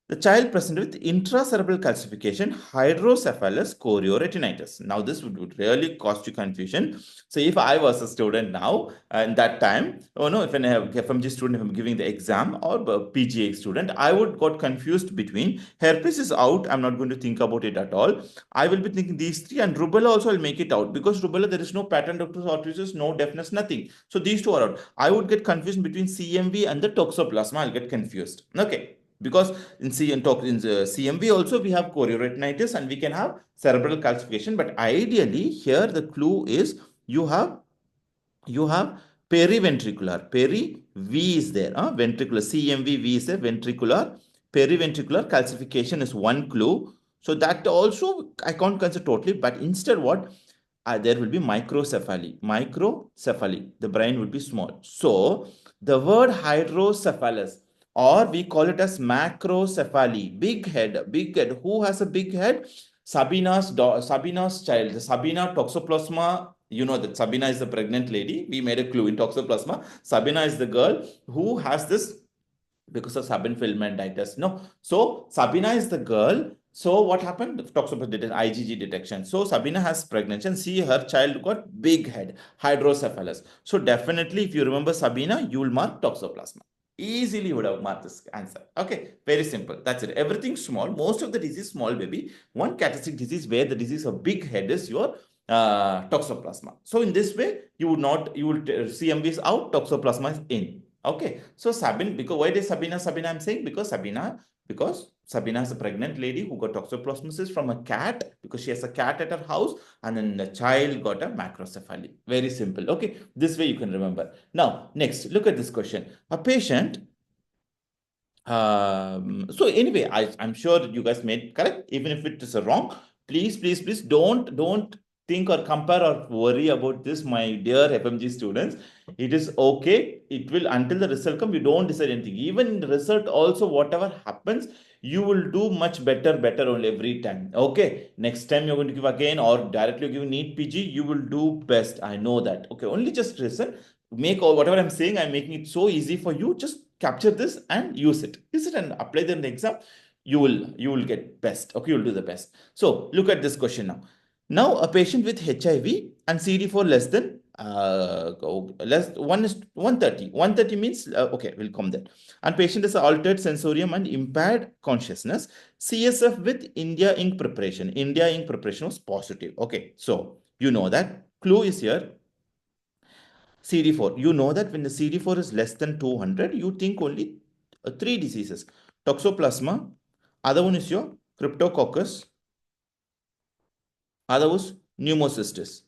The child presented with intracerebral calcification, hydrocephalus chorioretinitis. Now, this would really cause you confusion. So, if I was a student now, in that time, oh no, if an FMG student, if I'm giving the exam or a PGA student, I would got confused between herpes is out. I'm not going to think about it at all. I will be thinking these three, and rubella also will make it out because rubella there is no pattern ductus arteriosus, no deafness, nothing. So these two are out. I would get confused between CMV and the toxoplasma. I'll get confused. Okay. Because in CMV also we have chorioretinitis and we can have cerebral calcification. But ideally here the clue is you have periventricular. V is there. Ventricular. CMV V is there. Ventricular. Periventricular calcification is one clue. So that also I can't consider totally. But instead what? There will be microcephaly. Microcephaly. The brain will be small. So the word hydrocephalus, or we call it as macrocephaly, big head. Who has a big head? Sabina's child, the Sabina toxoplasma. You know that Sabina is the pregnant lady. We made a clue in toxoplasma. Sabina is the girl who has this because of Sabin filamenditis. No. So Sabina is the girl. So what happened? Toxoplasma IgG detection. So Sabina has pregnancy and see her child got big head, hydrocephalus. So definitely if you remember Sabina, you will mark toxoplasma. Easily you would have marked this answer. Okay, very simple. That's it. Everything small. Most of the disease small, baby. One characteristic disease where the disease of big head is your toxoplasma. So in this way, you will CMV is out, toxoplasma is in. Okay, so Sabine, because why is Sabina? I'm saying because Sabina is a pregnant lady who got toxoplasmosis from a cat because she has a cat at her house, and then the child got a macrocephaly. Very simple. Okay, this way you can remember. Now, next, look at this question. A patient. So anyway, I'm sure you guys made correct. Even if it is wrong, please don't think or compare or worry about this, my dear FMG students. It is okay. It will until the result come. You don't decide anything. Even in the result, also whatever happens, you will do much better on every time. Okay. Next time you're going to give again or directly give NEET PG, you will do best. I know that. Okay. Only just listen. Make all whatever I'm saying. I'm making it so easy for you. Just capture this and use it. Use it and apply them in the exam. You will get best. Okay. You'll do the best. So look at this question now. Now, a patient with HIV and CD4 less than one is 130. 130 means okay, we'll come there. And patient has altered sensorium and impaired consciousness. CSF with India ink preparation. India ink preparation was positive. Okay, so you know that clue is here. CD4. You know that when the CD4 is less than 200, you think only three diseases: toxoplasma, Other one is your Cryptococcus. Other was Pneumocystis.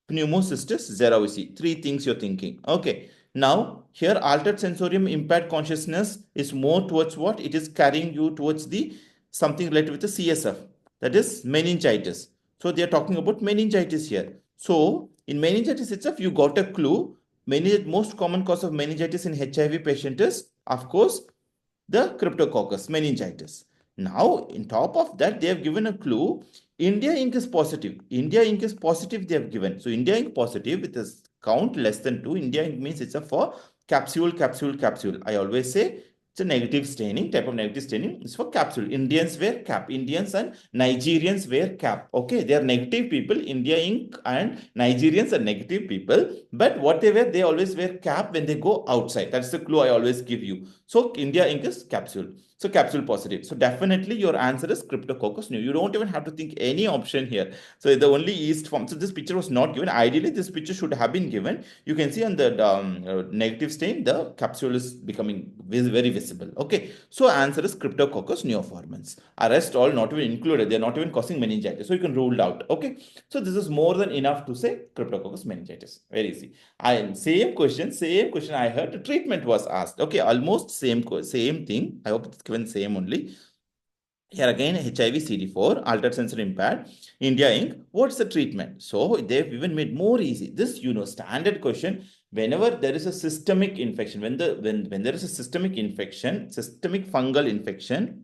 Pneumocystis cerevisiae. Three things you're thinking. Okay. Now, here altered sensorium impaired consciousness is more towards what? It is carrying you towards the something related with the CSF. That is meningitis. So, they are talking about meningitis here. So, in meningitis itself, you got a clue. Most common cause of meningitis in HIV patient is, of course, the Cryptococcus meningitis. Now, in top of that, they have given a clue. India Inc is positive. India Inc is positive, they have given. So, India Inc positive with a count less than 2. India Inc means it's a for capsule, capsule, capsule. I always say it's a negative staining, type of negative staining. It's for capsule. Indians wear cap. Indians and Nigerians wear cap. Okay, they are negative people. India Inc and Nigerians are negative people. But what they wear, they always wear cap when they go outside. That's the clue I always give you. So India Inc is capsule. So capsule positive. So definitely your answer is Cryptococcus new. You don't even have to think any option here. So the only yeast form. So this picture was not given. Ideally, this picture should have been given. You can see on the negative stain, the capsule is becoming very visible. Okay. So answer is Cryptococcus neoformans. Rest all not even included. They're not even causing meningitis. So you can rule out. Okay. So this is more than enough to say Cryptococcus meningitis. Very easy. Same question I heard. The treatment was asked. Okay, almost same thing. I hope it's given same only. Here again, HIV CD4, altered sensory impaired, India Inc. What's the treatment? So they've even made more easy. This, standard question. Whenever there is a systemic infection, when there is a systemic infection, systemic fungal infection,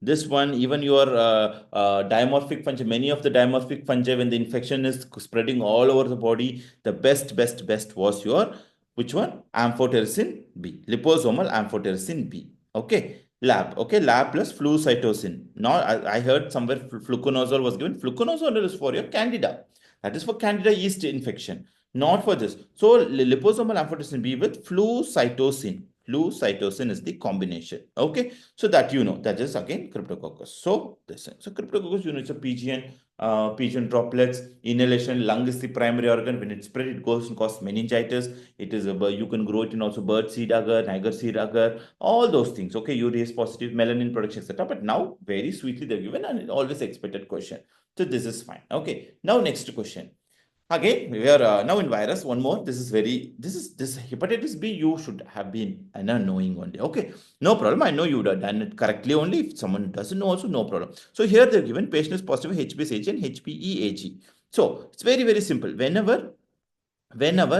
this one, even your dimorphic fungi, many of the dimorphic fungi, when the infection is spreading all over the body, the best was your, which one? Amphotericin B, liposomal amphotericin B. Okay, lab. Okay, lab plus flucytosine. Now, I heard somewhere fluconazole was given. Fluconazole is for your candida. That is for candida yeast infection, not for this. So, liposomal amphotericin B with flucytosine. Flucytosine is the combination. Okay, so that that is again Cryptococcus. So this, so Cryptococcus, it's a pigeon droplets. Inhalation, lung is the primary organ. When it spread, it goes and causes meningitis. It is you can grow it in also bird seed agar, niger seed agar, all those things. Okay, urease positive, melanin production, etc. But now very sweetly they're given, and it always expected question. So this is fine. Okay, now next question. Again, we are now in virus. One more. This hepatitis B. You should have been knowing only. Okay, no problem. I know you would have done it correctly only. If someone doesn't know, also no problem. So here they're given patient is positive HBsAg and HBeAg. So it's very simple. Whenever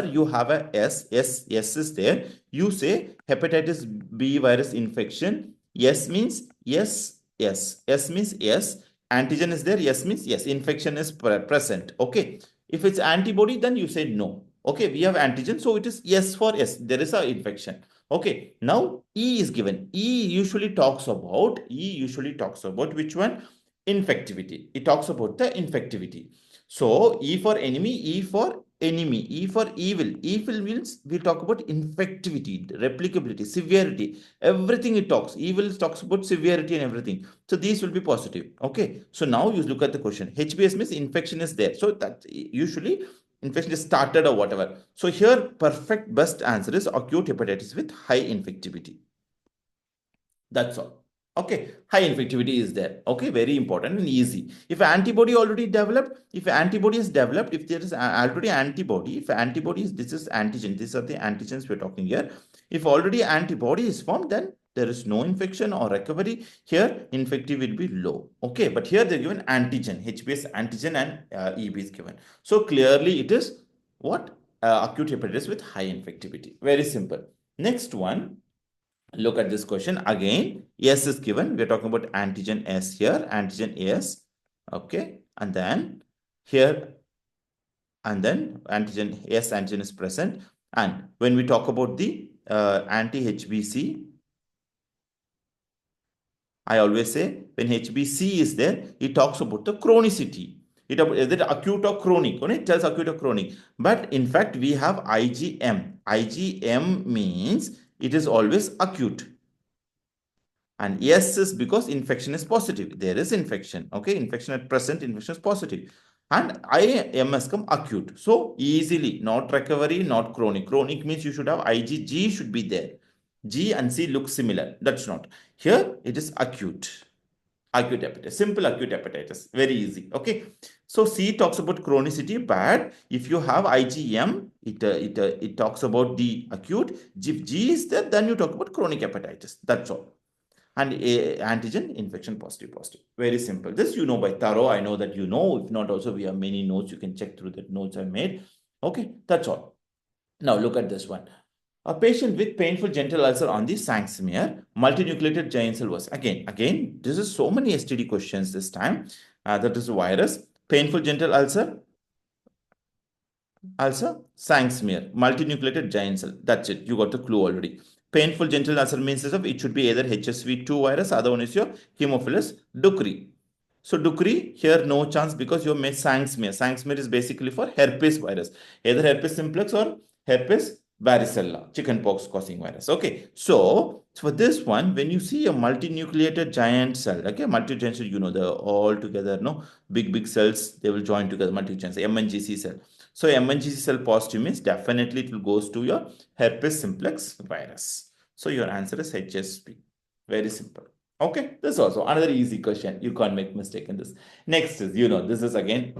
you have a S is there, you say hepatitis B virus infection. S means yes. S means yes. Antigen is there. Yes means yes. Infection is present. Okay. If it's antibody, then you say no. Okay. We have antigen. So it is yes for yes. There is a infection. Okay. Now E is given. E usually talks about which one? Infectivity. It talks about the infectivity. So E for enemy, E for enemy, E for evil. Evil means we talk about infectivity, replicability, severity, everything it talks. Evil talks about severity and everything. So these will be positive. Okay. So now you look at the question. HBS means infection is there. So that usually infection is started or whatever. So here perfect best answer is acute hepatitis with high infectivity. That's all. Okay, high infectivity is there. Okay, very important and easy. If antibody already developed, if antibody is developed, if there is already antibody, if antibody is, this is antigen, these are the antigens we're talking here. If already antibody is formed, then there is no infection or recovery. Here, infectivity will be low. Okay, but here they're given antigen, HBs antigen and EB is given. So clearly it is what? Acute hepatitis with high infectivity. Very simple. Next one. Look at this question again. S is given. We're talking about antigen S here. Antigen S. Okay. And then here, and then antigen S antigen is present. And when we talk about the anti-HBC, I always say when HBC is there, it talks about the chronicity. Is it acute or chronic? It tells acute or chronic. But in fact, we have IgM. IgM means it is always acute. And yes is because infection is positive. There is infection. Okay, infection at present, infection is positive. And IM has come acute. So easily, not recovery, not chronic. Chronic means you should have IgG should be there. G and C look similar. That's not. Here it is acute. Acute hepatitis, simple acute hepatitis, very easy. Okay, so C talks about chronicity, but if you have IgM, it talks about the acute. If G is there, then you talk about chronic hepatitis. That's all. And antigen infection positive, positive. Very simple. This you know by thorough. I know that you know. If not, also we have many notes. You can check through the notes I made. Okay, that's all. Now look at this one. A patient with painful genital ulcer on the Sang's-Smear, multinucleated giant cell was again. This is so many STD questions this time. That is a virus. Painful genital ulcer, Sang's-Smear, multinucleated giant cell. That's it. You got the clue already. Painful genital ulcer means it should be either HSV2 virus, other one is your Haemophilus ducrei. So Ducrey, here no chance because you have made Sang's-Smear. Sang's-Smear is basically for herpes virus, either herpes simplex or herpes varicella, chickenpox causing virus. Okay, so for this one, when you see a multinucleated giant cell, okay, multi-giant cell, you know, the all together, no, big cells, they will join together, multi-giant cell, MNGC cell. So MNGC cell positive means definitely it will goes to your herpes simplex virus. So your answer is HSP. Very simple. Okay, this is also another easy question. You can't make mistake in this. Next is, this is again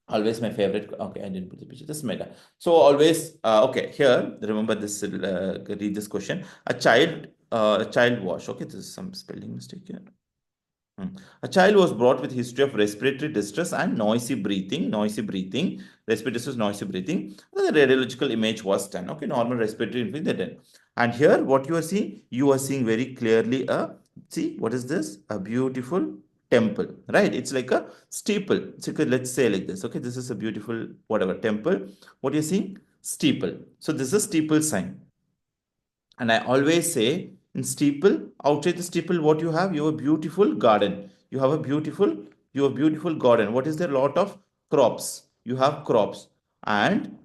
always my favorite. Okay, I didn't put the picture. This is meta. So always, okay, here, remember this, read this question. A child wash. Okay, this is some spelling mistake here. A child was brought with history of respiratory distress and noisy breathing. Respiratory distress, noisy breathing. The radiological image was done. Okay, normal respiratory infection. And here, what you are seeing very clearly see, what is this? A beautiful temple, right? It's like a steeple. So let's say like this. Okay, this is a beautiful whatever temple. What you see? Steeple. So this is steeple sign. And I always say in steeple, outside the steeple, what you have? You have a beautiful garden. You have a beautiful garden. What is there? Lot of crops. You have crops. And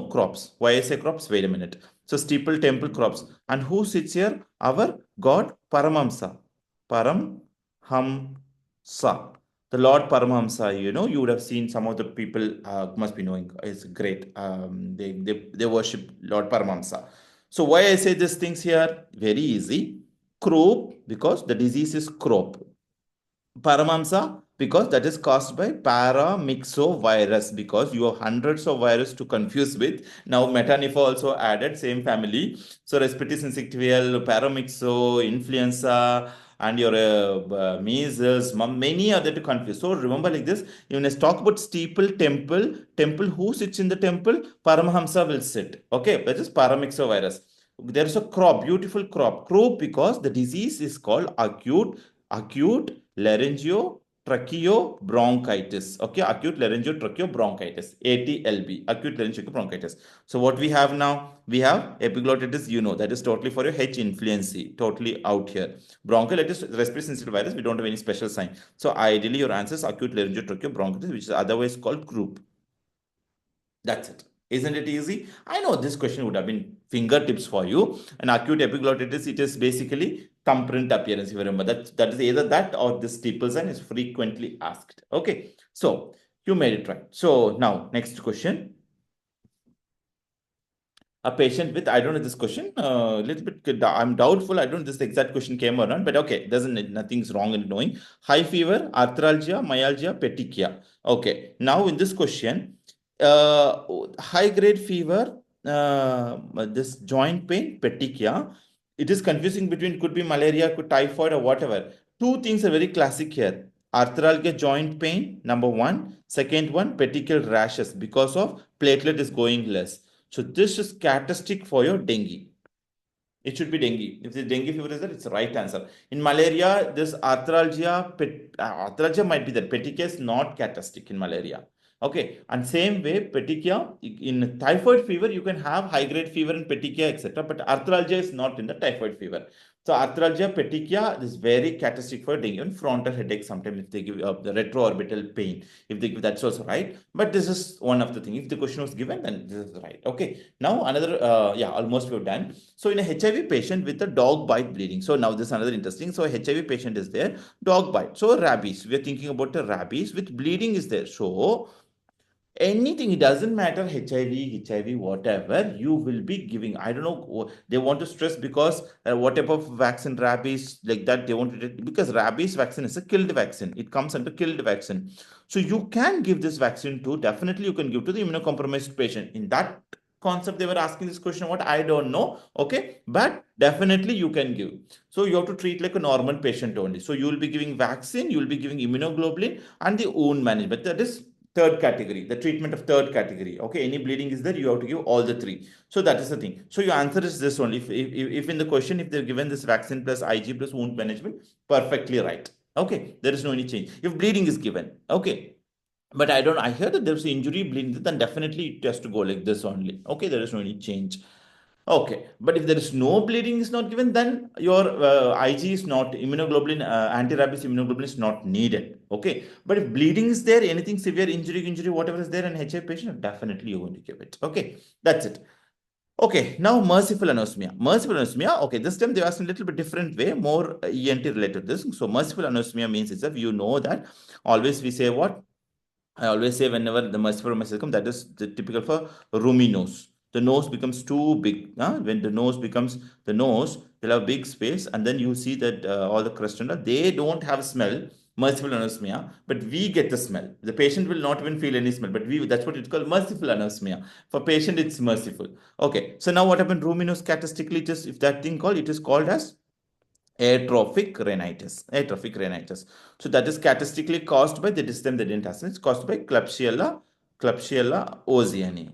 crops. Why I say crops? Wait a minute. So steeple, temple, crops. And who sits here? Our God Paramamsa. Paramhamsa. The Lord Paramahamsa, you would have seen some of the people must be knowing. It's great. They worship Lord Paramahamsa. So why I say these things here? Very easy. Croup, because the disease is croup. Paramamsa, because that is caused by paramyxovirus, because you have hundreds of virus to confuse with. Now metanipho also added, same family. So respiratory syncytial, paramyxo, influenza, and your measles, many other to confuse. So remember like this, when I talk about steeple, temple, who sits in the temple? Paramahamsa will sit. Okay, that is paramyxovirus. There is a crop, beautiful crop, because the disease is called acute laryngio-tracheobronchitis. Okay, acute laryngio-tracheobronchitis, ATLB, acute laryngio-bronchitis. So what we have now? We have epiglottitis, that is totally for your H influenzae, totally out here. Bronchiolitis, respiratory syncytial virus, we don't have any special sign. So ideally your answer is acute laryngio-tracheobronchitis, which is otherwise called croup. That's it. Isn't it easy? I know this question would have been fingertips for you. And acute epiglottitis, it is basically thumbprint appearance. If you remember, that is either that or this steeple sign is frequently asked. Okay, so you made it right. So now next question. A patient with, I don't know this question, a little bit, I'm doubtful. I don't know this exact question came or not, but okay, nothing's wrong in knowing. High fever, arthralgia, myalgia, petechia. Okay, now in this question, high grade fever, this joint pain, petechia, it is confusing between, could be malaria, could typhoid or whatever. Two things are very classic here. Arthralgia joint pain, number one. Second one, petechial rashes because of platelet is going less. So this is characteristic for your dengue. It should be dengue. If the dengue fever is there, it's the right answer. In malaria, this arthralgia might be there. Petechia is not characteristic in malaria. Okay, and same way, petechia, in typhoid fever, you can have high-grade fever in petechia, etc. But arthralgia is not in the typhoid fever. So arthralgia, petechia is very characteristic for dengue. And frontal headache, sometimes if they give the retroorbital pain, if they give, that's also right. But this is one of the things. If the question was given, then this is right. Okay, now another, almost we've done. So in a HIV patient with a dog bite bleeding. So now this is another interesting. So a HIV patient is there, dog bite. So rabies, we are thinking about the rabies with bleeding is there. So Anything, it doesn't matter, HIV, whatever, you will be giving. I don't know, they want to stress because what type of vaccine, rabies, like that, they want to, because rabies vaccine is a killed vaccine. It comes under killed vaccine. So you can give this vaccine to, definitely you can give to the immunocompromised patient. In that concept, they were asking this question, what, I don't know. Okay, but definitely you can give. So you have to treat like a normal patient only. So you will be giving vaccine, you will be giving immunoglobulin and the wound management. That is third category, the treatment of third category. Okay, any bleeding is there, you have to give all the three. So that is the thing. So your answer is this only. If in the question, if they're given this vaccine plus IG plus wound management, perfectly right. Okay, there is no any change. If bleeding is given, okay. But I hear that there's injury bleeding, then definitely it has to go like this only. Okay, there is no any change. Okay, but if there is no bleeding is not given, then your IG is not, immunoglobulin, anti-rabies immunoglobulin is not needed. Okay, but if bleeding is there, anything severe, injury, whatever is there in HIV patient, definitely you're going to give it. Okay, that's it. Okay, now merciful anosmia. Merciful anosmia, okay, this time they asked in a little bit different way, more ENT related to this. So merciful anosmia means is that you know that always we say what? I always say whenever the merciful message comes, that is the typical for roomy nose. The nose becomes too big. When the nose becomes the nose, they'll have big space, and then you see that all the crust and all, they don't have smell. Merciful anosmia, but we get the smell. The patient will not even feel any smell, but we, that's what it's called, merciful anosmia. For patient, it's merciful. Okay, so now what happened? Roomy nose statistically, just if that thing called, it is called as atrophic rhinitis. Atrophic rhinitis. So that is statistically caused by the system that didn't happen. It's caused by Klebsiella oziani.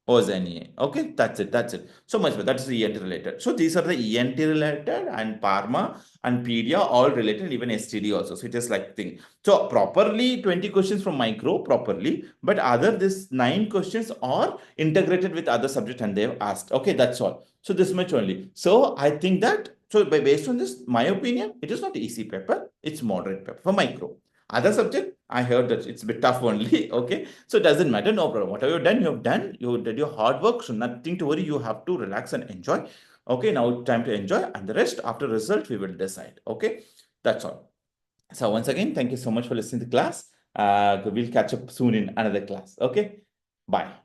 Ozania. Okay, that's it. That's it. So much, but that's the ENT related. So these are the ENT related, and PHARMA and pedia all related, even STD also. So it is like thing. So properly 20 questions from micro properly, but other this 9 questions are integrated with other subject and they've asked. Okay, that's all. So this much only. So I think that, so based on this, my opinion, it is not easy paper. It's moderate paper for micro. Other subject, I heard that it's a bit tough only. Okay, so it doesn't matter, no problem. Whatever you've done, you have done. You did your hard work, so nothing to worry. You have to relax and enjoy. Okay, now time to enjoy, and the rest after result we will decide. Okay, that's all. So once again, thank you so much for listening to class. We'll catch up soon in another class. Okay, bye.